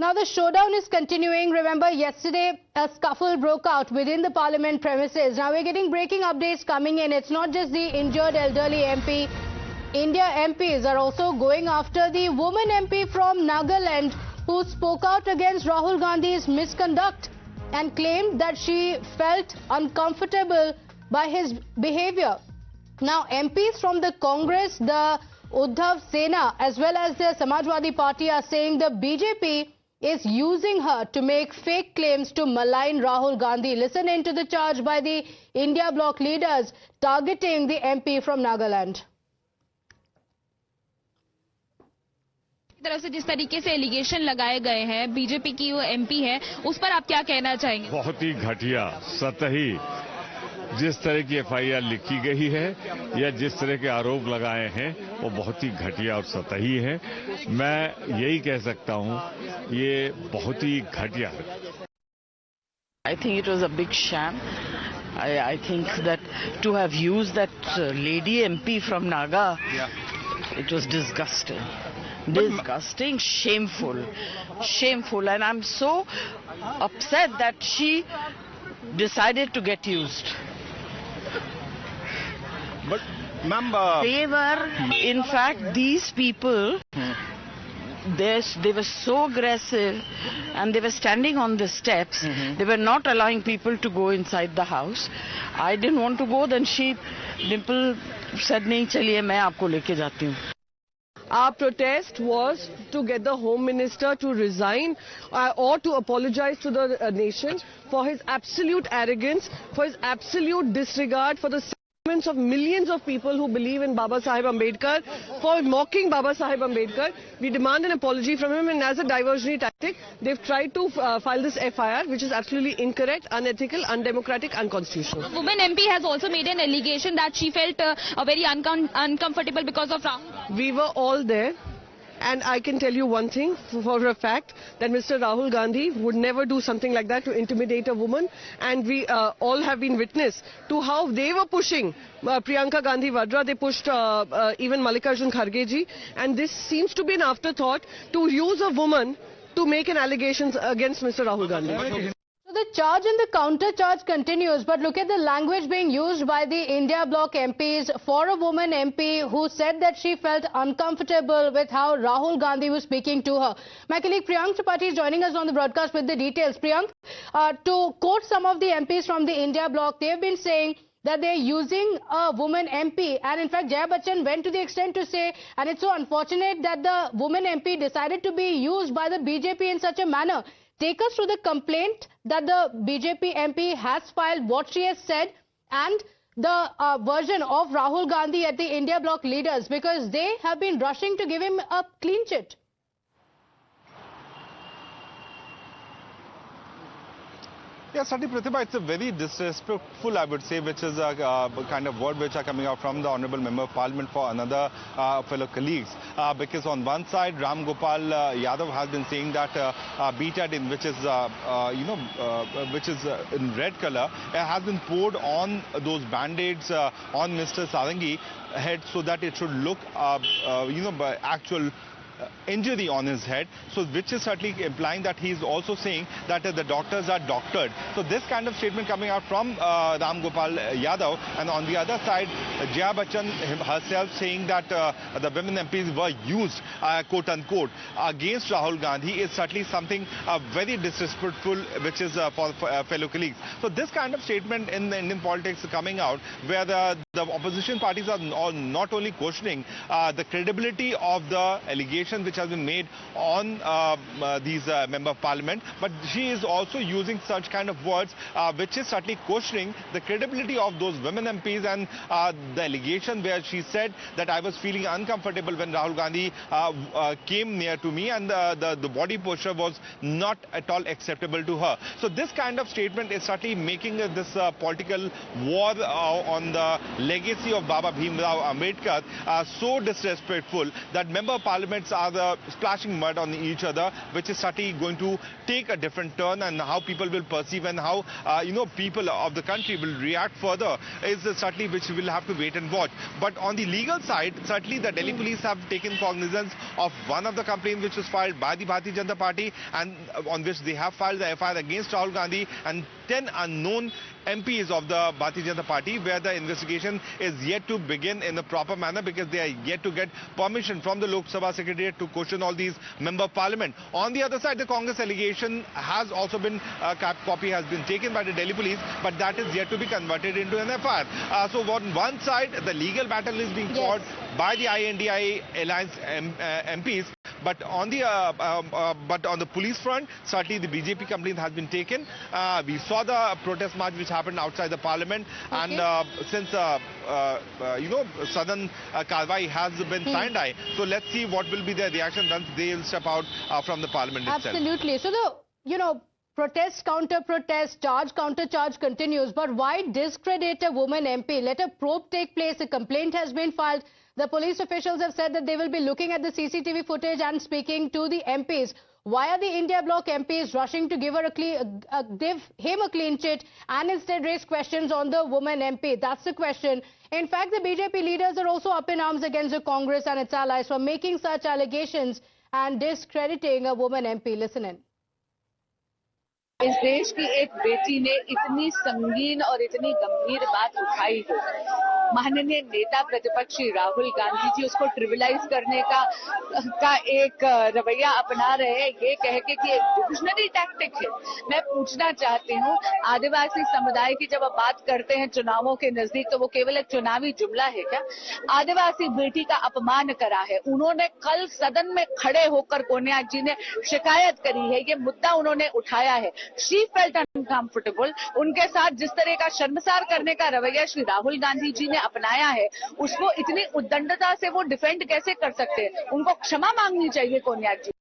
Now the showdown is continuing. Remember, yesterday a scuffle broke out within the parliament premises. Now we're getting breaking updates coming in. It's not just the injured elderly MP. India MPs are also going after the woman MP from Nagaland who spoke out against Rahul Gandhi's misconduct and claimed that she felt uncomfortable by his behavior. Now MPs from the Congress, the Uddhav Sena as well as the Samajwadi Party are saying the BJP is using her to make fake claims to malign Rahul Gandhi. Listen in to the charge by the India bloc leaders targeting the MP from Nagaland. तरफ से जिस तरीके से allegation लगाए गए हैं BJP की वो एमपी है उस पर आप क्या कहना चाहेंगे? बहुत ही घटिया सतही जिस तरह की एफआईआर लिखी गई है या जिस तरह के आरोप लगाए हैं वो बहुत ही घटिया और सतही है। मैं यही कह सकता हूं ये बहुत ही घटिया है। I think it was a big sham. I think that to have used that lady MP from Naga, it was disgusting. Disgusting, shameful, and I'm so upset that she decided to get used. But ma'am, they were, in fact, these people, they were so aggressive and they were standing on the steps. They were not allowing people to go inside the house. I didn't want to go, then Dimple said, nahi chaliye, main aapko leke jati hu. Our protest was to get the Home Minister to resign or to apologize to the nation for his absolute arrogance, for his absolute disregard for the sentiments of millions of people who believe in Baba Saheb Ambedkar, for mocking Baba Saheb Ambedkar. We demand an apology from him, and as a diversionary tactic, they've tried to file this FIR, which is absolutely incorrect, unethical, undemocratic, unconstitutional. A woman MP has also made an allegation that she felt very uncomfortable because of Rahul. We were all there. And I can tell you one thing for a fact, that Mr. Rahul Gandhi would never do something like that to intimidate a woman. And we all have been witness to how they were pushing Priyanka Gandhi Vadra. They pushed even Mallikarjun Kharge ji. And this seems to be an afterthought to use a woman to make an allegation against Mr. Rahul Gandhi. So the charge and the counter charge continues, but look at the language being used by the India bloc MPs for a woman MP who said that she felt uncomfortable with how Rahul Gandhi was speaking to her. My colleague Priyank Tripathi is joining us on the broadcast with the details. Priyank, to quote some of the MPs from the India bloc, they have been saying that they're using a woman MP, and in fact Jaya Bachchan went to the extent to say, and it's so unfortunate that the woman MP decided to be used by the BJP in such a manner. Take us through the complaint that the BJP MP has filed, what she has said, and the version of Rahul Gandhi at the India bloc leaders, because they have been rushing to give him a clean chit. yeah, certainly, Pratibha, it's a very disrespectful, I would say, which is a kind of word which are coming out from the Honourable Member of Parliament for another fellow colleagues. Because on one side, Ram Gopal Yadav has been saying that betadine, which is, which is in red color, has been poured on those band-aids on Mr. Sarangi head so that it should look, by actual injury on his head, so which is certainly implying that he is also saying that the doctors are doctored. So this kind of statement coming out from Ram Gopal Yadav, and on the other side Jaya Bachchan herself saying that the women MPs were used quote unquote against Rahul Gandhi is certainly something very disrespectful, which is for fellow colleagues. So this kind of statement in the Indian politics coming out where the opposition parties are not only questioning the credibility of the allegation which has been made on these member of parliament, but she is also using such kind of words which is certainly questioning the credibility of those women MPs, and the allegation where she said that I was feeling uncomfortable when Rahul Gandhi came near to me, and the body posture was not at all acceptable to her. So this kind of statement is certainly making this political war on the legacy of Baba Bhimrao Ambedkar so disrespectful that member of parliaments are splashing mud on each other, which is certainly going to take a different turn, and how people will perceive and how people of the country will react further is certainly which we will have to wait and watch. But on the legal side, certainly the Delhi police have taken cognizance of one of the complaints which was filed by the Bharatiya Janata Party, and on which they have filed the FIR against Rahul Gandhi and 10 unknown MPs of the Bharatiya Janata Party, where the investigation is yet to begin in a proper manner because they are yet to get permission from the Lok Sabha Secretariat to question all these member of parliament. On the other side, the Congress allegation has also been, copy has been taken by the Delhi police, but that is yet to be converted into an FIR. So on one side, the legal battle is being fought by the INDI alliance MPs. But on the police front, certainly the BJP complaint has been taken. We saw the protest march which happened outside the parliament, and since sudden Karwai has been signed, so let's see what will be their reaction once they will step out from the parliament itself. Absolutely. So the protest, counter protest, charge, counter charge continues. But why discredit a woman MP? Let a probe take place. A complaint has been filed. The police officials have said that they will be looking at the CCTV footage and speaking to the MPs. Why are the India Bloc MPs rushing to give him a clean chit and instead raise questions on the woman MP? That's the question. In fact, the BJP leaders are also up in arms against the Congress and its allies for making such allegations and discrediting a woman MP. Listen in. इस देश की एक बेटी ने इतनी संगीन और इतनी गंभीर बात उठाई हो, माननीय नेता प्रतिपक्ष श्री राहुल गांधी जी उसको ट्रिविलाइज करने का एक रवैया अपना रहे हैं, ये कह के कि एक डिविजनरी टैक्टिक है। मैं पूछना चाहती हूँ, आदिवासी समुदाय की जब आप बात करते हैं चुनावों के नजदीक, तो वो केवल एक चुनावी जुमला है क्या? आदिवासी बेटी का अपमान करा है उन्होंने। कल सदन में खड़े होकर कोन्याक जी ने शिकायत करी है, ये मुद्दा उन्होंने उठाया है। She felt uncomfortable. उनके साथ जिस तरह का शर्मसार करने का रवैया श्री राहुल गांधी जी ने अपनाया है, उसको इतनी उद्दंडता से वो डिफेंड कैसे कर सकते हैं? उनको क्षमा मांगनी चाहिए कोन्याक जी।